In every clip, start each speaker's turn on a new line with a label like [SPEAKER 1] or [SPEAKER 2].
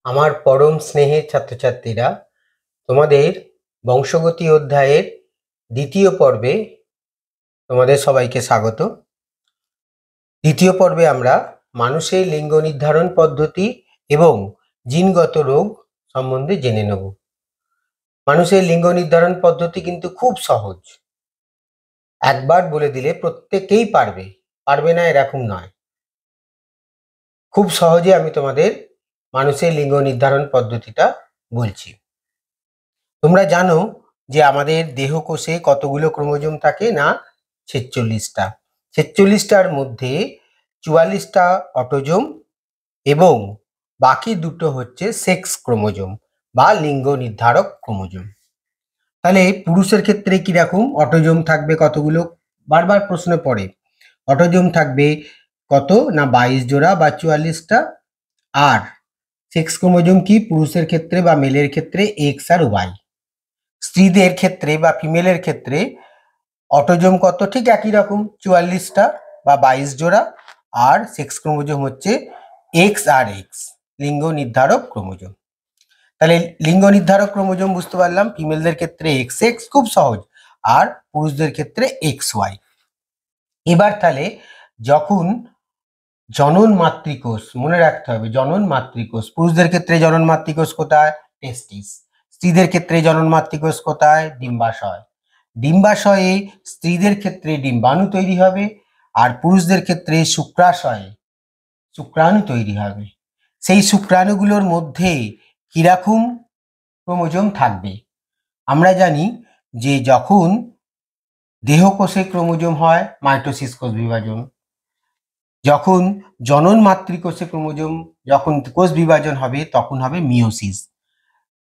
[SPEAKER 1] আমার পরম স্নেহের ছাত্রছাত্রীরা, তোমাদের বংশগতি অধ্যায়ের দ্বিতীয় পর্বে তোমাদের সবাইকে স্বাগত। দ্বিতীয় পর্বে আমরা মানুষের লিঙ্গ নির্ধারণ পদ্ধতি এবং জিনগত রোগ সম্বন্ধে জেনে নেব। মানুষের লিঙ্গ নির্ধারণ পদ্ধতি কিন্তু খুব সহজ, একবার বলে দিলে প্রত্যেকেই পারবে, পারবে না এরকম নয়। খুব সহজে আমি তোমাদের মানুষের লিঙ্গ নির্ধারণ পদ্ধতিটা বলছি। তোমরা জানো যে আমাদের দেহকোষে কতগুলো ক্রোমোজোম থাকে? না, 46টা। 46টার মধ্যে 44টা অটোজোম এবং বাকি দুটো হচ্ছে সেক্স ক্রোমোজোম বা লিঙ্গ নির্ধারক ক্রোমোজোম। তাহলে পুরুষের ক্ষেত্রে কিরকম অটোজোম থাকবে? কতগুলো? বারবার প্রশ্ন পড়ে। অটোজোম থাকবে কত? না 22 জোড়া বা 44টা। আর সেক্স ক্রোমোজোম কি পুরুষের ক্ষেত্রে বা মেলের ক্ষেত্রে? এক্স আর ওয়াই। স্ত্রীদের ক্ষেত্রে বা ফিমেলের ক্ষেত্রে অটোজোম কত? ঠিক একই রকম, 44টা বা 22 জোড়া। আর সেক্স ক্রোমোজোম হচ্ছে এক্স আর এক্স, লিঙ্গ নির্ধারক ক্রোমোজোম। তাহলে লিঙ্গ নির্ধারক ক্রোমোজোম বুঝতে পারলাম, ফিমেলদের ক্ষেত্রে এক্স এক্স, খুব সহজ, আর পুরুষদের ক্ষেত্রে এক্স ওয়াই। এবার তাহলে যখন জনন মাতৃকোষ, মনে রাখতে হবে জনন মাতৃকোষ, পুরুষদের ক্ষেত্রে জনন মাতৃকোষ কোথায়? টেস্টিস। স্ত্রীদের ক্ষেত্রে জনন মাতৃকোষ কোথায়? ডিম্বাশয়। ডিম্বাশয়ে স্ত্রীদের ক্ষেত্রে ডিম্বাণু তৈরি হবে, আর পুরুষদের ক্ষেত্রে শুক্রাশয়ে শুক্রাণু তৈরি হবে। সেই শুক্রাণুগুলোর মধ্যে কিরকম ক্রোমোজোম থাকবে? আমরা জানি যে যখন দেহকোষে ক্রোমোজোম হয় মাইটোসিস কোষ বিভাজন, যখন জনন মাতৃকোষে ক্রোমোজোম যখন কোষ বিভাজন হবে তখন হবে মিওসিস।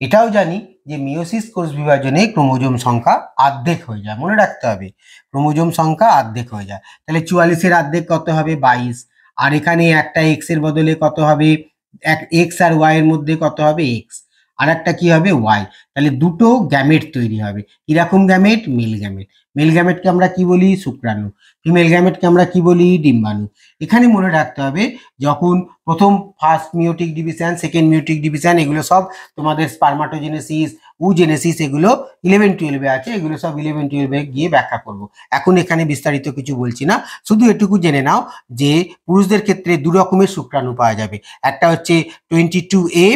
[SPEAKER 1] এটাও জানি যে মিওসিস কোষ বিভাজনে ক্রোমোজোম সংখ্যা অর্ধেক হয়ে যায়, মনে রাখতে হবে ক্রোমোজোম সংখ্যা অর্ধেক হয়ে যায়। তাহলে 44-এর অর্ধেক কত হবে? 22। আর এখানে একটা এক্স এর বদলে কত হবে? এক এক্স আর ওয়াই এর মধ্যে কত হবে? এক্স। আর একটা কি হবে? ওয়াই। তাহলে দুটো গ্যামেট তৈরি হবে। কিরকম গ্যামেট? Male gamete. মেল গ্যামেটকে আমরা কি বলি? শুক্রাণু। ফিমেল গ্যামেটকে আমরা কি বলি? ডিম্বাণু। এখানে মনে রাখতে হবে যখন প্রথম ফার্স্ট মিওটিক ডিভিশন, সেকেন্ড মিওটিক ডিভিশন, এগুলো সব তোমাদের স্পারমাটোজেনেসিস, উজেনেসিস, এগুলো 11-12 আছে, এগুলো সব 11-12 গিয়ে ব্যাখ্যা করব। এখন এখানে বিস্তারিত কিছু বলছি না, শুধু এটুকু জেনে নাও যে পুরুষদের ক্ষেত্রে দু রকমের শুক্রাণু পাওয়া যাবে। একটা হচ্ছে 22A,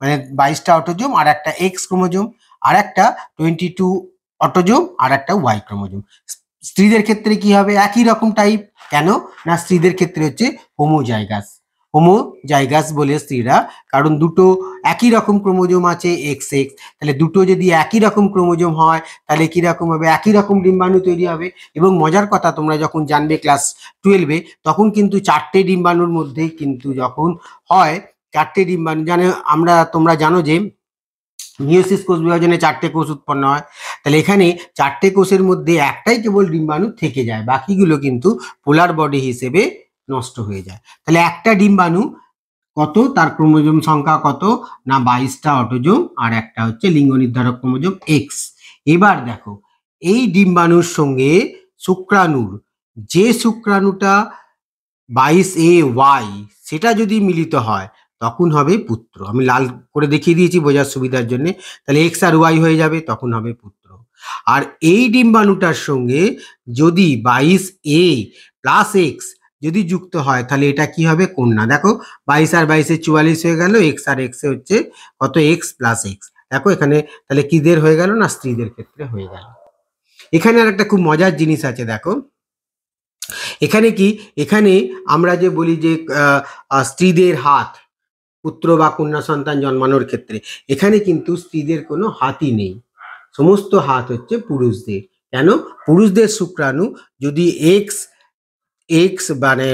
[SPEAKER 1] মানে 22টা অটোজোম, আর একটা এক্স ক্রোমোজোম, আর একটা 22 অটোজোম, আর একটা ওয়াই ক্রোমোজোম। স্ত্রীদের ক্ষেত্রে কি হবে? একই রকম টাইপ। কেন না? স্ত্রীদের ক্ষেত্রে হচ্ছে হোমোজাইগাস। হোমোজাইগাস বলে স্ত্রীরা, কারণ দুটো একই রকম ক্রোমোজোম আছে এক্স এক্স। তাহলে দুটো যদি একই রকম ক্রোমোজোম হয় তাহলে কি রকম হবে? একই রকম ডিম্বাণু তৈরি হবে। এবং মজার কথা, তোমরা যখন জানবে ক্লাস 12-এ, তখন কিন্তু 4টে ডিম্বাণুর মধ্যে কিন্তু যখন হয় 4টে ডিম্বাণু, তোমরা জানো যে মিওসিস কোষ বিভাজনে 4টে কোষ উৎপন্ন হয়। তাহলে এখানে 4টে কোষের মধ্যে একটাই কেবল ডিম্বাণু থেকে যায়, বাকিগুলো কিন্তু পোলার বডি হিসেবে নষ্ট হয়ে যায়। তাহলে একটা ডিম্বাণু কত? তার ক্রোমোজোম সংখ্যা কত? না 22টা অটোজোম, আর একটা হচ্ছে লিঙ্গ নির্ধারক ক্রোমোজোম এক্স। এবার দেখো, এই ডিম্বাণুর সঙ্গে শুক্রাণুর যে শুক্রাণুটা 22AY, সেটা যদি মিলিত হয় তখন হবে পুত্র। আমি লাল করে দেখিয়ে দিয়েছি বোঝার সুবিধার জন্য। তাহলে এক্স আর ওয়াই হয়ে যাবে, তখন হবে পুত্র। আর এই ডিম্বাণুটার সঙ্গে যদি 22A+X যদি যুক্ত হয় তাহলে এটা কি হবে? কন্যা। দেখো 22 আর 22-এ 44 হয়ে গেল, এক্স আর এক্স হচ্ছে কত? X plus x. দেখো এখানে তাহলে কিদের হয়ে গেল? না স্ত্রীদের ক্ষেত্রে হয়ে গেল। এখানে আর একটা খুব মজার জিনিস আছে, দেখো এখানে কি, এখানে আমরা যে বলি যে স্ত্রীদের হাত পুত্র বা কন্যা সন্তান জন্মানোর ক্ষেত্রে, এখানে কিন্তু স্ত্রীদের কোনো হাতই নেই, সমস্ত হাত হচ্ছে পুরুষদের। কেন? পুরুষদের শুক্রাণু যদি এক্স এক্স মানে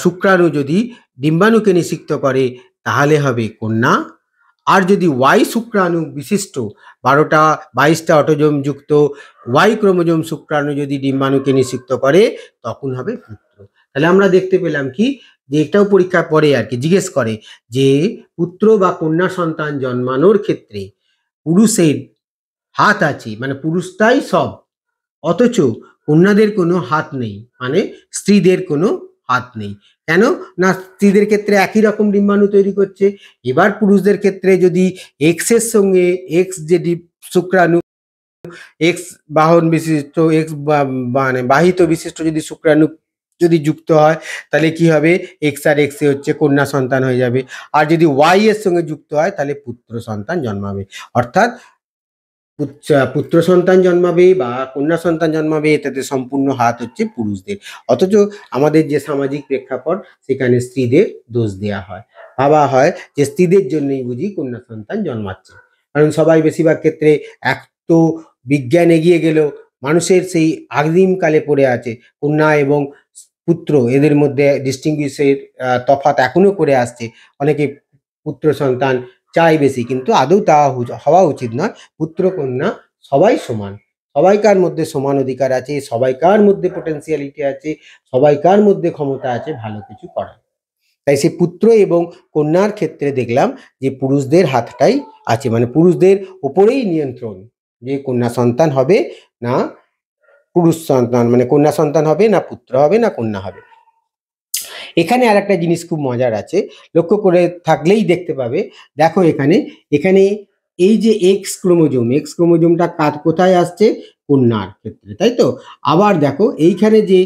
[SPEAKER 1] শুক্রাণু যদি ডিম্বাণুকে নিষিক্ত করে তাহলে হবে কন্যা। আর যদি ওয়াই শুক্রাণু বিশিষ্ট 22টা অটোজোম যুক্ত ওয়াই ক্রোমোজোম শুক্রাণু যদি ডিম্বাণুকে নিষিক্ত করে তখন হবে পুত্র। তাহলে আমরা দেখতে পেলাম কি, যে এটাও পরীক্ষার পরে আর কি জিজ্ঞেস করে যে পুত্র বা কন্যা সন্তান জন্মানোর ক্ষেত্রে পুরুষের হাত আছে, মানে পুরুষটাই সব, অথচ কন্যাদের কোনো হাত নেই, মানে স্ত্রীদের কোনো হাত নেই। কেন না স্ত্রীদের ক্ষেত্রে একই রকম ডিম্বাণু তৈরি করছে। এবার পুরুষদের ক্ষেত্রে যদি এক্স এর সঙ্গে এক্স যে শুক্রাণু এক্স বাহন বিশিষ্ট এক্স মানে বাহিত বিশিষ্ট যদি শুক্রাণু যদি যুক্ত হয় তাহলে কি হবে, এক্স আর এক্স এ হচ্ছে কন্যা সন্তান হয়ে যাবে। আর যদি ওয়াই এর সঙ্গে যুক্ত হয় তাহলে পুত্র সন্তান জন্মাবে। অর্থাৎ পুত্র সন্তান জন্মাবে বা কন্যা সন্তান জন্মাবে, এটাতে সম্পূর্ণ হাত হচ্ছে পুরুষদের। অথচ আমাদের যে সামাজিক প্রেক্ষাপট সেখানে স্ত্রীদের দোষ দেওয়া হয়, ভাবা হয় যে স্ত্রীদের জন্যই বুঝি কন্যা সন্তান জন্মাচ্ছে। কারণ সবাই বেশিরভাগ ক্ষেত্রে এক তো বিজ্ঞান এগিয়ে গেলেও মানুষের সেই আদিমকালে পড়ে আছে কন্যা এবং পুত্র, এদের মধ্যে ডিস্টিংগুইশের তফাৎ এখনো করে আসছে। অনেকে পুত্র সন্তান চাই বেশি, কিন্তু আদৌ তা হওয়া উচিত নয়। পুত্র কন্যা সবাই সমান, সবাইকার মধ্যে সমান অধিকার আছে, সবাইকার মধ্যে পোটেন্সিয়ালিটি আছে, সবাইকার মধ্যে ক্ষমতা আছে ভালো কিছু করার। তাই সে পুত্র এবং কন্যার ক্ষেত্রে দেখলাম যে পুরুষদের হাতটাই আছে, মানে পুরুষদের উপরেই নিয়ন্ত্রণ, যে কন্যা সন্তান হবে না পুরুষ সন্তান, মানে কন্যা সন্তান হবে না পুত্র হবে না কন্যা হবে। এখানে আর একটা জিনিস খুব মজার আছে, লক্ষ্য করে থাকলেই দেখতে পাবে। দেখো এখানে এখানে এই যে এক্স ক্রোমোজোমটা কোথায় আসছে, কন্যার ক্ষেত্রে, তাই তো। আবার দেখো এইখানে যে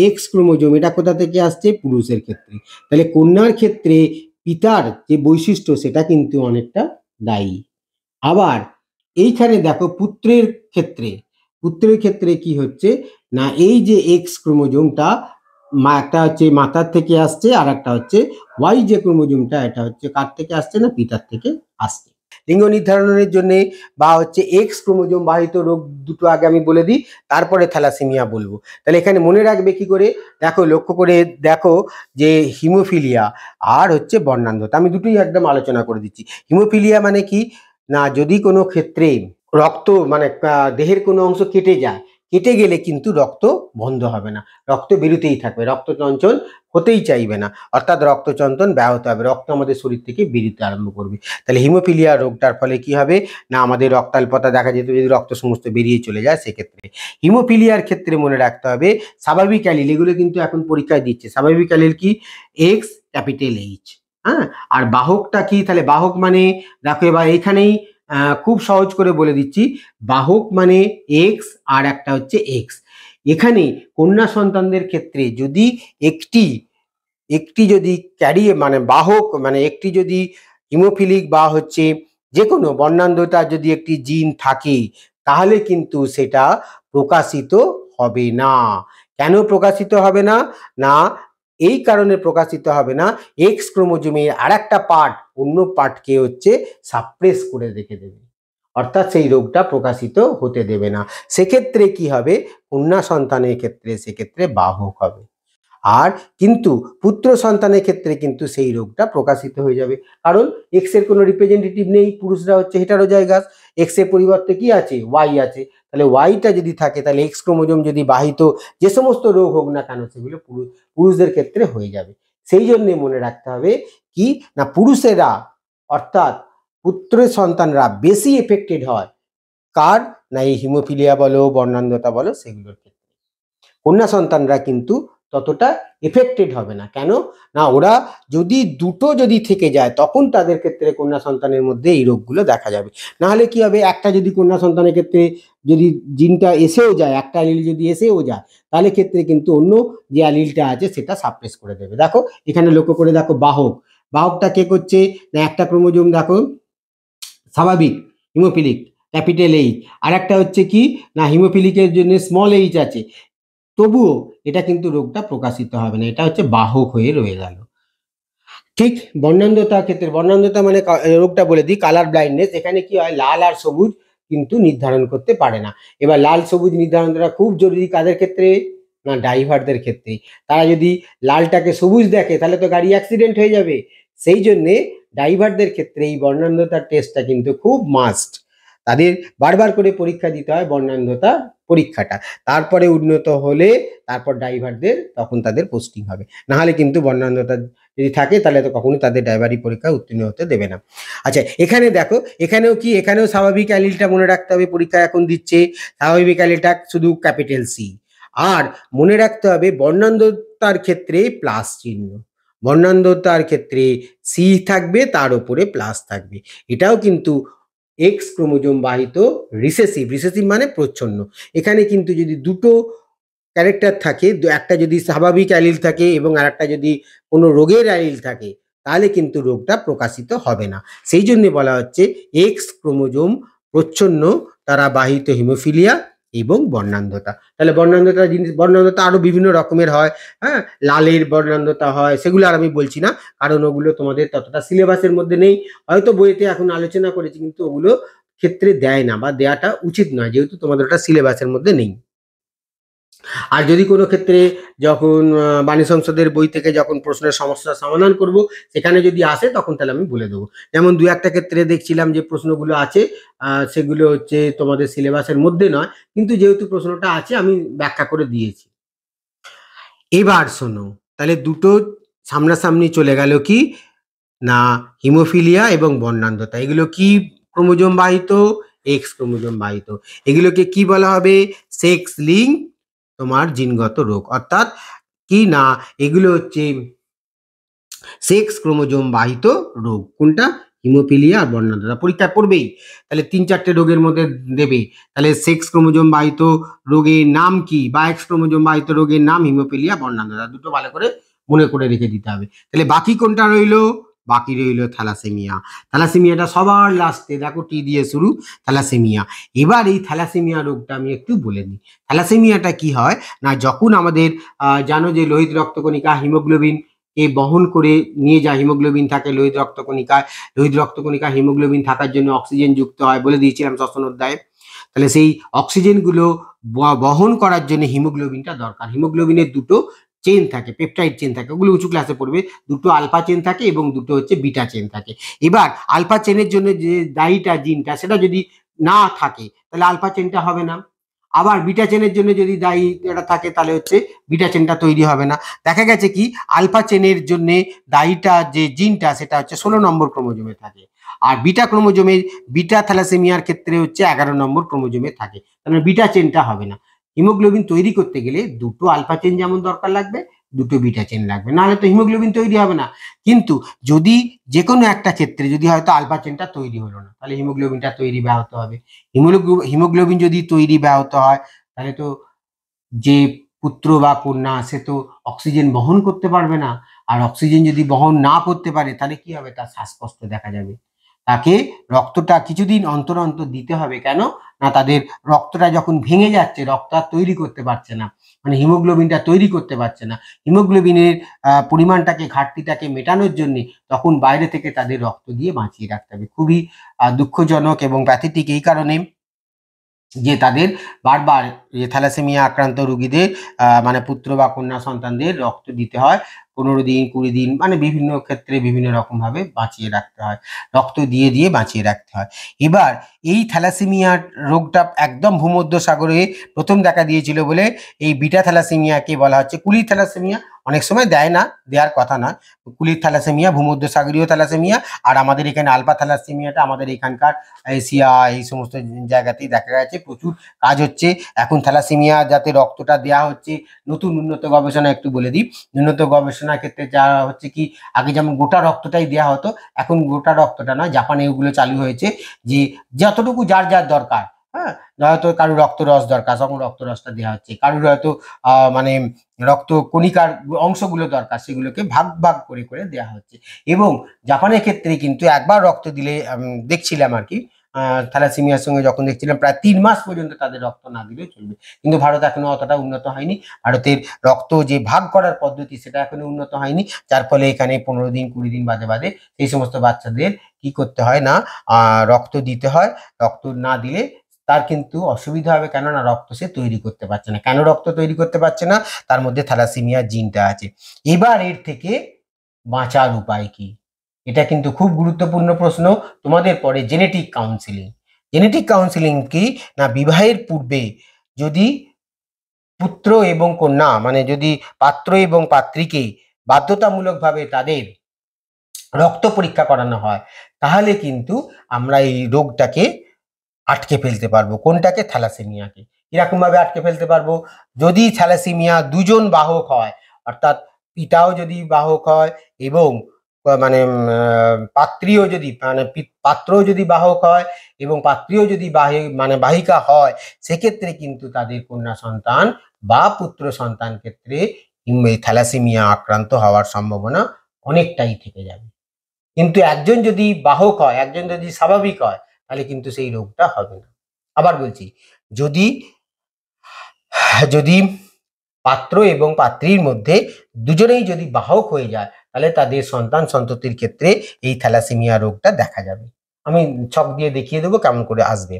[SPEAKER 1] এক্স ক্রোমোজোম, এটা কোথা থেকে আসছে, পুরুষের ক্ষেত্রে। তাহলে কন্যার ক্ষেত্রে পিতার যে বৈশিষ্ট্য সেটা কিন্তু অনেকটা দায়ী। আবার এইখানে দেখো পুত্রের ক্ষেত্রে কি হচ্ছে না, এই যে এক্স ক্রোমোজোমটা একটা হচ্ছে মাতার থেকে আসছে, আর একটা হচ্ছে ওয়াই যে ক্রোমোজোমটা, এটা হচ্ছে কার থেকে আসছে না পিতার থেকে আসছে। লিঙ্গ নির্ধারণের জন্য বা হচ্ছে এক্স ক্রোমোজোম বাহিত রোগ দুটো আগে আমি বলে দিই, তারপরে থ্যালাসেমিয়া বলবো। তাহলে এখানে মনে রাখবে কি করে, দেখো লক্ষ্য করে দেখো যে হিমোফিলিয়া আর হচ্ছে বর্ণান্ধতা, আমি দুটোই একদম আলোচনা করে দিচ্ছি। হিমোফিলিয়া মানে কি না, যদি কোনো ক্ষেত্রে রক্ত মানে দেহের কোনো অংশ কেটে গেলে কিন্তু রক্ত বন্ধ হবে না, রক্ত বেরোতেই থাকবে, রক্ত চঞ্চল হতেই চাইবে না, অর্থাৎ রক্ত চঞ্চল ব্যাহত হবে, রক্ত আমাদের শরীর থেকে বেরোতে আরম্ভ করবে। তাহলে হিমোফিলিয়া রোগটার ফলে কি হবে না, আমাদের রক্তাল্পতা দেখা যেত, যদি রক্ত সমস্ত বেরিয়ে চলে যায় সেক্ষেত্রে। হিমোফিলিয়ার ক্ষেত্রে মনে রাখতে হবে স্বাভাবিক অ্যালিল, এগুলো কিন্তু এখন পরীক্ষায় দিচ্ছে, স্বাভাবিক অ্যালিল কি এক্স ক্যাপিটাল এইচ, হ্যাঁ। আর বাহকটা কি, তাহলে বাহক মানে দেখো এবার এখানেই খুব সহজ করে বলে দিচ্ছি, বাহক মানে এক্স আর একটা হচ্ছে এক্স। এখানে কন্যা সন্তানদের ক্ষেত্রে যদি একটি যদি মানে বাহক মানে একটি যদি হিমোফিলিক বা হচ্ছে যে কোনো বর্ণান্ধতা যদি একটি জিন থাকে, তাহলে কিন্তু সেটা প্রকাশিত হবে না। কেন প্রকাশিত হবে না, না এই কারণে প্রকাশিত হবে না, এক্স ক্রোমোজোমের আর একটা পার্ট অন্য পার্টকে হচ্ছে সাপ্রেস করে রেখে দেবে, অর্থাৎ সেই রোগটা প্রকাশিত হতে দেবে না। সেক্ষেত্রে কি হবে, কন্যা সন্তানের ক্ষেত্রে সেক্ষেত্রে বাহক হবে, আর কিন্তু পুত্র সন্তানের ক্ষেত্রে কিন্তু সেই রোগটা প্রকাশিত হয়ে যাবে, কারণ এক্স এর কোনো রিপ্রেজেন্টেটিভ নেই, পুরুষরা হচ্ছে হেটারোজাইগাস, এক্স এর পরিবর্তে কি আছে, ওয়াই আছে। তাহলে ওয়াইটা যদি থাকে তাহলে এক্স ক্রোমোজোম যদি বাহিত যে সমস্ত রোগ হোক না কেন সেগুলো পুরুষদের ক্ষেত্রে হয়ে যাবে। সেই জন্য মনে রাখতে হবে কি না, পুরুষেরা অর্থাৎ পুত্রের সন্তানরা বেশি এফেক্টেড হয় কার না, এই হিমোফিলিয়া বলো বর্ণান্ধতা বলো সেগুলোর ক্ষেত্রে। কন্যা সন্তানরা কিন্তু ততটা এফেক্টেড হবে না, কেন না ওরা যদি দুটো যদি থেকে যায় তখন তাদের ক্ষেত্রে কন্যা সন্তানের মধ্যে এই রোগগুলো দেখা যাবে। না হলে কি হবে, একটা যদি কন্যা সন্তানের ক্ষেত্রে যদি জিনটা এসেও যায়, একটা অ্যালিল যদি এসেও যায়, তাহলে ক্ষেত্রে কিন্তু অন্য যে অ্যালিলটা আছে সেটা সাপ্রেস করে দেবে। দেখো এখানে লক্ষ্য করে দেখো, বাহকটা কে করছে না, একটা ক্রোমোজোম দেখো স্বাভাবিক হিমোফিলিক ক্যাপিটাল এইচ, আর একটা হচ্ছে কি না হিমোফিলিকের জন্য স্মল এইচ আছে, তবুও এটা কিন্তু রোগটা প্রকাশিত হবে না, এটা হচ্ছে বাহক হয়ে রয়ে গেল। ঠিক বর্ণান্ধতার ক্ষেত্রে, বর্ণান্ধতা মানে রোগটা বলে দিই কালার ব্লাইন্ডনেস, এখানে কি হয় লাল আর সবুজ কিন্তু নির্ধারণ করতে পারে না। এবার লাল সবুজ নির্ধারণ করা খুব জরুরি কাদের ক্ষেত্রে না, ড্রাইভারদের ক্ষেত্রেই। তারা যদি লালটাকে সবুজ দেখে তাহলে তো গাড়ি অ্যাক্সিডেন্ট হয়ে যাবে, সেই জন্যে ড্রাইভারদের ক্ষেত্রে এই বর্ণান্ধতার টেস্টটা কিন্তু খুব মাস্ট, তাদের বারবার করে পরীক্ষা দিতে হয় বর্ণান্ধতা পরীক্ষাটা, তারপরে উন্নত হলে তারপর ড্রাইভারদের তখন তাদের পোস্টিং হবে, না হলে কিন্তু বর্ণান্ধতা যদি থাকে তাহলে তো কখনো তাদের ড্রাইভারি পরীক্ষায় উত্তীর্ণ হতে দেবে না। আচ্ছা এখানে দেখো, এখানেও স্বাভাবিক অ্যালিলটা মনে রাখতে হবে, পরীক্ষা এখন দিচ্ছে স্বাভাবিক অ্যালিলটা শুধু ক্যাপিটাল সি, আর মনে রাখতে হবে বর্ণান্ধতার ক্ষেত্রে প্লাস চিহ্ন, বর্ণান্ধতার ক্ষেত্রে সি থাকবে, তার উপরে প্লাস থাকবে। এটাও কিন্তু এক্স ক্রোমোজোম বাহিত রিসেসিভ, রিসেসিভ মানে প্রচ্ছন্ন। এখানে কিন্তু যদি দুটো ক্যারেক্টার থাকে, একটা যদি স্বাভাবিক অ্যালিল থাকে এবং আরেকটা যদি কোনো রোগের অ্যালিল থাকে, তাহলে কিন্তু রোগটা প্রকাশিত হবে না। সেই জন্য বলা হচ্ছে এক্স ক্রোমোজোম প্রচ্ছন্ন দ্বারা বাহিত হিমোফিলিয়া এবং বর্ণান্ধতা। তাহলে বর্ণান্ধতা জিনিস, বর্ণান্ধতা আরো বিভিন্ন রকমের হয়, হ্যাঁ, লালের বর্ণান্ধতা হয়, সেগুলো আর আমি বলছি না, কারণ ওগুলো তোমাদের ততটা সিলেবাসের মধ্যে নেই। হয়তো বইতে এখন আলোচনা করেছি, কিন্তু ওগুলো ক্ষেত্রে দেয় না বা দেওয়াটা উচিত নয়, যেহেতু তোমাদের ওটা সিলেবাসের মধ্যে নেই। আর যদি কোনো ক্ষেত্রে যখন বাণী সংসদের বই থেকে যখন প্রশ্নের সমস্যার সমাধান করব, সেখানে যদি আসে তখন তাহলে আমি বলে দেবো। যেমন দু একটা ক্ষেত্রে দেখছিলাম যে প্রশ্নগুলো আছে, সেগুলো হচ্ছে তোমাদের সিলেবাসের মধ্যে নয়, কিন্তু যেহেতু প্রশ্নটা আছে আমি ব্যাখ্যা করে দিয়েছি। এবার শোনো, তাহলে দুটো সামনাসামনি চলে গেল কি না, হিমোফিলিয়া এবং বর্ণান্ধতা। এগুলো কি ক্রোমোজোম বাহিত? এক্স ক্রোমোজোম বাহিত। এগুলোকে কি বলা হবে? সেক্স লিঙ্ক তোমার জিনগত রোগ, অর্থাৎ কি না, এগুলো হচ্ছে সেক্স ক্রোমোজোম বাহিত রোগ। কোনটা? হিমোফিলিয়া আর বর্ণান্ধতা। পরীক্ষা পড়বেই, তাহলে 3-4টে রোগের মধ্যে দেবে। তাহলে সেক্স ক্রোমোজোম বাহিত রোগের নাম কি, বা এক্স ক্রোমোজোম বাহিত রোগের নাম হিমোফিলিয়া, বর্ণান্ধতা। দুটো ভালো করে মনে করে রেখে দিতে হবে। তাহলে বাকি কোনটা রইলো? বাকি রইলো থ্যালাসেমিয়া। থ্যালাসেমিয়াটা সবার লাস্টে, দেখো টি দিয়ে শুরু, থ্যালাসেমিয়া। এবার এই থ্যালাসেমিয়া রোগটা আমি একটু বলে নিই। থ্যালাসেমিয়াটা কি হয় না, যখন আমাদের জানো যে লোহিত রক্তকণিকা হিমোগ্লোবিন এ বহন করে নিয়ে যায়, হিমোগ্লোবিন থাকে লোহিত রক্তকণিকায়, লোহিত রক্তকণিকা হিমোগ্লোবিন থাকার জন্য অক্সিজেন যুক্ত হয়, বলে দিয়েছিলাম ষষ্ঠ অধ্যায়ে। তাহলে সেই অক্সিজেনগুলো বহন করার জন্য হিমোগ্লোবিনটা দরকার। হিমোগ্লোবিনের দুটো চেন থাকে, পেপটাইড চেন থাকে, ওগুলো উঁচু ক্লাসে পড়বে। দুটো আলফা চেন থাকে এবং দুটো হচ্ছে বিটা চেন থাকে। এবার আলফা চেনের জন্য যে দায়ীটা জিনটা, সেটা যদি না থাকে তাহলে আলফা চেনটা হবে না। আবার বিটা চেনের জন্য যদি দায়ী এটা থাকে, তাহলে হচ্ছে বিটা চেনটা তৈরি হবে না। দেখা গেছে কি আলফা চেনের জন্য দায়ীটা যে জিনটা, সেটা হচ্ছে 16 নম্বর ক্রোমোজোমে থাকে, আর বিটা ক্রোমোজোমে, বিটা থ্যালাসেমিয়ার ক্ষেত্রে হচ্ছে 11 নম্বর ক্রোমোজোমে থাকে। তাহলে বিটা চেনটা হবে না। হিমোগ্লোবিন তৈরি করতে গেলে দুটো আলফা চেন যেমন দরকার লাগবে, দুটো বিটা চেন লাগবে, নাহলে তো হিমোগ্লোবিন তৈরি হবে না। কিন্তু যদি যে কোনো একটা ক্ষেত্রে যদি হয়তো আলফা চেনটা তৈরি হলো না, তাহলে হিমোগ্লোবিনটা তৈরি ব্যাহত হবে। হিমোগ্লোবিন যদি তৈরি ব্যাহত হয়, তাহলে তো যে পুত্র বা কন্যা, সে তো অক্সিজেন বহন করতে পারবে না। আর অক্সিজেন যদি বহন না করতে পারে, তাহলে কি হবে? তার শ্বাসকষ্ট দেখা যাবে। তাকে রক্তটা কিছুদিন অন্তর অন্তর দিতে হবে। কেন না, তাদের রক্তটা যখন ভেঙে যাচ্ছে, রক্ত আর তৈরি করতে পারছে না, মানে হিমোগ্লোবিনটা তৈরি করতে পারছে না। হিমোগ্লোবিনের পরিমাণটাকে, ঘাটতিটাকে মেটানোর জন্য তখন বাইরে থেকে তাদের রক্ত দিয়ে বাঁচিয়ে রাখতে হবে। খুবই দুঃখজনক এবং প্যাথেটিক এই কারণে যে তাদের বারবার যে থ্যালাসেমিয়া আক্রান্ত রোগীদের মানে পুত্র বা কন্যা সন্তানদের রক্ত দিতে হয় 15 দিন 20 দিন, মানে বিভিন্ন ক্ষেত্রে বিভিন্ন রকম ভাবে বাঁচিয়ে রাখতে হয়, রক্ত দিয়ে দিয়ে বাঁচিয়ে রাখতে হয়। এবার এই থ্যালাসেমিয়া রোগটা একদম ভূমধ্য সাগরে প্রথম দেখা দিয়েছিল বলে এই বিটা থ্যালাসেমিয়াকে বলা হচ্ছে কুলির থ্যালাসেমিয়া। অনেক সময় দেয় না, দেওয়ার কথা নয়। কুলির থ্যালাসেমিয়া, ভূমধ্য সাগরীয় থ্যালাসেমিয়া, আর আমাদের এখানে আলফা থ্যালাসেমিয়াটা আমাদের এখানকার এশিয়া এই সমস্ত জায়গাতেই দেখা গেছে প্রচুর কাজ হচ্ছে। এখন থ্যালাসেমিয়া যাতে রক্তটা দেওয়া হচ্ছে, নতুন উন্নত গবেষণা একটু বলে দিই। উন্নত গবেষণার ক্ষেত্রে যা হচ্ছে কি, আগে যেমন গোটা রক্তটাই দেওয়া হতো, এখন গোটা রক্তটা নয়, জাপানে ওগুলো চালু হয়েছে যে যতটুকু যার যার দরকার, হ্যাঁ, হয়তো কারোর রক্তরস দরকার, তখন রক্তরসটা দেওয়া হচ্ছে। কারোর হয়তো মানে রক্ত কণিকার অংশগুলো দরকার, সেগুলোকে ভাগ ভাগ করে করে দেওয়া হচ্ছে। এবং জাপানের ক্ষেত্রে কিন্তু একবার রক্ত দিলে দেখছিলাম আর কি, থ্যালাসেমিয়ার সঙ্গে যখন দেখছিলাম, প্রায় 3 মাস পর্যন্ত তাদের রক্ত না দিলেও চলবে। কিন্তু ভারত এখনো অতটা উন্নত হয়নি। ভারতের রক্ত যে ভাগ করার পদ্ধতি, সেটা এখনো উন্নত হয়নি, যার ফলে এখানে 15 দিন 20 দিন বাদে বাদে এই সমস্ত বাচ্চাদের কি করতে হয় না, রক্ত দিতে হয়। রক্ত না দিলে তার কিন্তু অসুবিধা হবে, কেননা রক্ত সে তৈরি করতে পারছে না। কেন রক্ত তৈরি করতে পারছে না? তার মধ্যে থ্যালাসেমিয়া জিনটা আছে। এবার এর থেকে বাঁচার উপায় কি? এটা কিন্তু খুব গুরুত্বপূর্ণ প্রশ্ন তোমাদের পরে। Genetic counselling. জেনেটিক কাউন্সিলিং কি না, বিবাহের পূর্বে যদি পুত্র এবং কন্যা, মানে যদি পাত্র এবং পাত্রীকে বাধ্যতামূলকভাবে তাদের রক্ত পরীক্ষা করানো হয়, তাহলে কিন্তু আমরা এই রোগটাকে আটকে ফেলতে পারবো। কোনটাকে? থ্যালাসেমিয়াকে। কিরকম ভাবে আটকে ফেলতে পারবো? যদি থ্যালাসেমিয়া দুজন বাহক হয়, অর্থাৎ পিতাও যদি বাহক হয় এবং মানে পাত্রীও যদি পাত্রও যদি বাহক হয় এবং পাত্রীও যদি বাহিকা হয়, সেক্ষেত্রে কিন্তু তাদের কন্যা সন্তান বা পুত্র সন্তান ক্ষেত্রে থ্যালাসেমিয়া আক্রান্ত হওয়ার সম্ভাবনা অনেকটাই থেকে যাবে। কিন্তু একজন যদি বাহক হয়, একজন যদি স্বাভাবিক হয়, তাহলে কিন্তু সেই রোগটা হবে না। আবার বলছি, যদি যদি পাত্র এবং পাত্রীর মধ্যে দুজনেই যদি বাহক হয়ে যায়, তাহলে তাদের সন্তান সন্ততির ক্ষেত্রে এই থ্যালাসেমিয়া রোগটা দেখা যাবে। আমি ছক দিয়ে দেখিয়ে দেবো কেমন করে আসবে।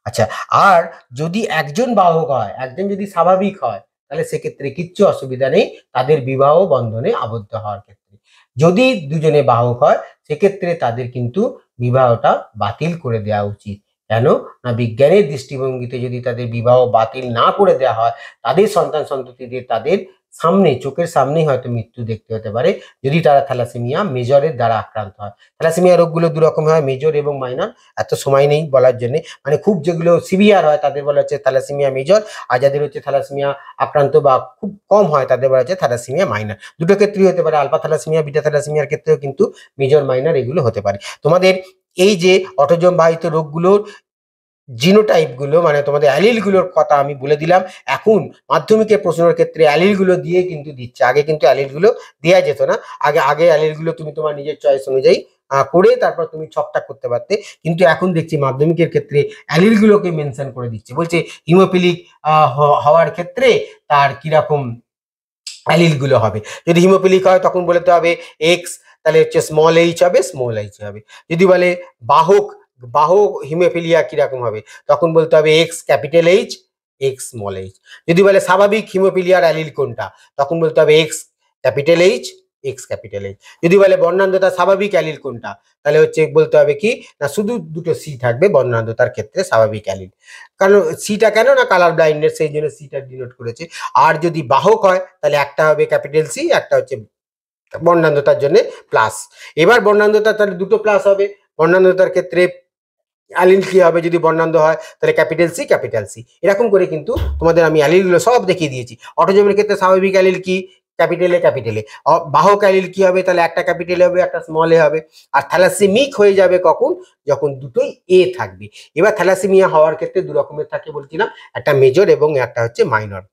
[SPEAKER 1] আচ্ছা, আর যদি একজন বাহক হয়, একজন যদি স্বাভাবিক হয়, তাহলে সেক্ষেত্রে কিচ্ছু অসুবিধা নেই তাদের বিবাহ বন্ধনে আবদ্ধ হওয়ার ক্ষেত্রে। যদি দুজনে বাহক হয়, সেক্ষেত্রে তাদের কিন্তু বিবাহটা বাতিল করে দেওয়া উচিত। কেন না, বিজ্ঞানের দৃষ্টিভঙ্গিতে যদি তাদের বিবাহ বাতিল না করে দেওয়া হয়, তাদের সন্তান সন্ততিদের তাদের সামনে, চোখের সামনেই হয়তো মৃত্যু দেখতে হতে পারে যদি তারা থ্যালাসেমিয়া মেজরের দ্বারা আক্রান্ত হয়। থ্যালাসেমিয়া রোগগুলো দু রকম হয়, মেজর এবং মাইনর। এত সময় নেই বলার জন্য, মানে খুব যেগুলো সিভিয়ার হয় তাদের বলা হচ্ছে থ্যালাসেমিয়া মেজর, আর যাদের হচ্ছে থ্যালাসেমিয়া আক্রান্ত বা খুব কম হয় তাদের বলা হচ্ছে থ্যালাসেমিয়া মাইনর। দুটো ক্ষেত্রেই হতে পারে, আলফা থ্যালাসেমিয়া, বিটা থ্যালাসেমিয়ার ক্ষেত্রেও কিন্তু মেজর মাইনর এগুলো হতে পারে। তোমাদের এই যে অটোজোম বাহিত রোগগুলোর জিনোটাইপগুলো, মানে তোমাদের অ্যালিলগুলোর কথা আমি বলে দিলাম। এখন মাধ্যমিকের প্রশ্নের ক্ষেত্রে অ্যালিলগুলো দিয়ে কিন্তু দিচ্ছে, আগে কিন্তু অ্যালিলগুলো দেওয়া যেত না। আগে অ্যালিলগুলো তুমি তোমার নিজের চয়েস অনুযায়ী করে তারপর তুমি ছকটা করতে পারতে, কিন্তু এখন দেখছি মাধ্যমিকের ক্ষেত্রে অ্যালিলগুলোকে মেনশন করে দিচ্ছে, বলছে হিমোফিলিক হওয়ার ক্ষেত্রে তার কিরকম অ্যালিলগুলো হবে। যদি হিমোফিলিক হয় তখন বলতে হবে এক্স, তাহলে হচ্ছে স্মল এইচ হবে, স্মল এইচ হবে। যদি বলে বাহক হিমোফিলিয়া কিরকম হবে, তখন বলতে হবে x capital H, x small H. যদি বলে স্বাভাবিক হিমোফিলিয়ার অ্যালিল কোনটা, তখন বলতে হবে x capital H, x capital H. যদি বলে বর্ণান্ধতা স্বাভাবিক অ্যালিল কোনটা, তাহলে হচ্ছে বলতে হবে কি না, শুধু দুটো সি থাকবে বর্ণান্ধতার ক্ষেত্রে স্বাভাবিক অ্যালিল। কারণ সিটা কেন না, কালার ব্লাইন্ডনেস, সেই জন্য সিটা ডিনোট করেছে। আর যদি বাহক হয় তাহলে একটা হবে ক্যাপিটাল সি, একটা হচ্ছে বর্ণান্ধতার জন্য প্লাস। এবার বর্ণান্ধতা তাহলে দুটো প্লাস হবে। বর্ণান্ধতার ক্ষেত্রে অ্যালিল কি হবে, যদি বর্ণান্ধ হয় তাহলে ক্যাপিটাল সি, ক্যাপিটাল সি। এরকম করে কিন্তু তোমাদের আমি অ্যালিলগুলো সব দেখিয়ে দিয়েছি। অটোজোমের ক্ষেত্রে স্বাভাবিক অ্যালিল কি, ক্যাপিটালে ক্যাপিটালে। বাহক অ্যালিল কি হবে, তাহলে একটা ক্যাপিটালে হবে, একটা স্মল এ হবে। আর থ্যালাসেমিক হয়ে যাবে কখন, যখন দুটোই এ থাকবে। এবার থ্যালাসেমিয়া হওয়ার ক্ষেত্রে দু রকমের থাকে বলছিলাম, একটা মেজর এবং একটা হচ্ছে মাইনর।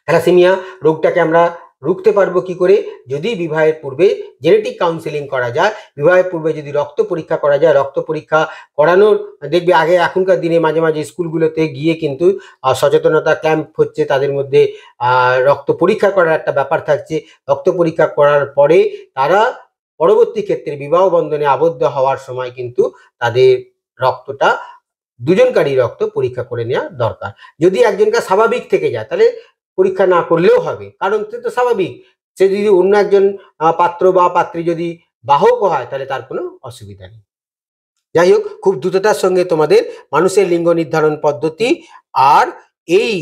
[SPEAKER 1] থ্যালাসেমিয়া রোগটাকে আমরা রুখতে পারবো কি করে, যদি বিবাহের পূর্বে জেনেটিক কাউন্সেলিং করা যায়, বিবাহের পূর্বে যদি রক্ত পরীক্ষা করা যায়। রক্ত পরীক্ষা করানোর দেখবে আগে এখনকার দিনে মাঝে মাঝে স্কুলগুলোতে গিয়ে কিন্তু সচেতনতা ক্যাম্প হচ্ছে, তাদের মধ্যে রক্ত পরীক্ষা করার একটা ব্যাপার থাকছে। রক্ত পরীক্ষা করার পরে তারা পরবর্তী ক্ষেত্রে বিবাহ বন্ধনে আবদ্ধ হওয়ার সময় কিন্তু তাদের রক্তটা, দুজনকারই রক্ত পরীক্ষা করে নেওয়া দরকার। যদি একজনকার স্বাভাবিক থেকে যায় তাহলে পরীক্ষা না করলেও হবে, কারণ সে তো স্বাভাবিক। সে যদি অন্য একজন পাত্র বা পাত্রী যদি বাহক হয়, তাহলে তার কোনো অসুবিধা নেই। যাই হোক, খুব দ্রুততার সঙ্গে তোমাদের মানুষের লিঙ্গ নির্ধারণ পদ্ধতি আর এই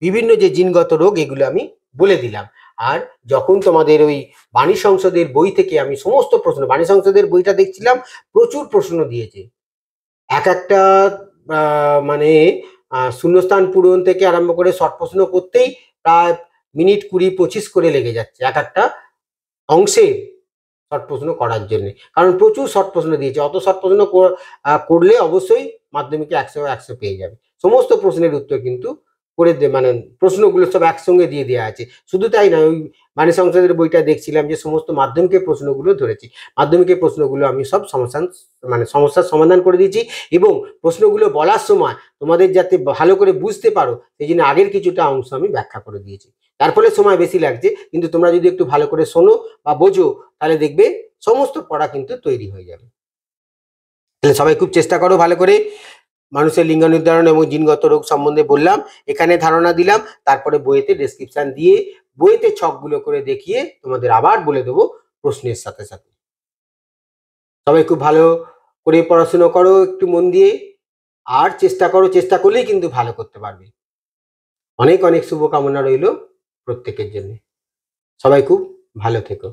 [SPEAKER 1] বিভিন্ন যে জিনগত রোগ, এগুলো আমি বলে দিলাম। আর যখন তোমাদের ওই বাণী সংসদের বই থেকে আমি সমস্ত প্রশ্ন, বাণী সংসদের বইটা দেখছিলাম, প্রচুর প্রশ্ন দিয়েছে। এক একটা মানে শূন্যস্থান পূরণ থেকে আরম্ভ করে শর্ট প্রশ্ন করতেই প্রায় মিনিট 20-25 করে লেগে যাচ্ছে এক একটা অংশে শর্ট প্রশ্ন করার জন্য, কারণ প্রচুর শর্ট প্রশ্ন দিয়েছে। অত শর্ট প্রশ্ন করলে অবশ্যই মাধ্যমিকে 100 পেয়ে যাবে। সমস্ত প্রশ্নের উত্তর কিন্তু করে মানে প্রশ্নগুলো সব একসঙ্গে দিয়ে দেওয়া আছে। শুধু তাই না, ওই বাণী সংসদের বইটা দেখছিলাম যে সমস্ত মাধ্যমিকের প্রশ্নগুলো ধরেছি। মাধ্যমিকের প্রশ্নগুলো আমি সব সমস্যার সমাধান করে দিয়েছি, এবং প্রশ্নগুলো বলার সময় তোমাদের যাতে ভালো করে বুঝতে পারো সেই জন্য আগের কিছুটা অংশ আমি ব্যাখ্যা করে দিয়েছি। তার ফলে সময় বেশি লাগছে, কিন্তু তোমরা যদি একটু ভালো করে শোনো বা বোঝো, তাহলে দেখবে সমস্ত পড়া কিন্তু তৈরি হয়ে যাবে। তাহলে সবাই খুব চেষ্টা করো ভালো করে। মানুষের লিঙ্গ নির্ধারণ এবং জিনগত রোগ সম্বন্ধে বললাম, এখানে ধারণা দিলাম, তারপরে বইয়েতে ডেসক্রিপশন দিয়ে বইয়েতে ছকগুলো করে দেখিয়ে তোমাদের আবার বলে দেবো প্রশ্নের সাথে সাথে। সবাই খুব ভালো করে পড়াশুনো করো একটু মন দিয়ে, আর চেষ্টা করো, চেষ্টা করলেই কিন্তু ভালো করতে পারবে। অনেক অনেক শুভকামনা রইল প্রত্যেকের জন্য। সবাই খুব ভালো থেকো।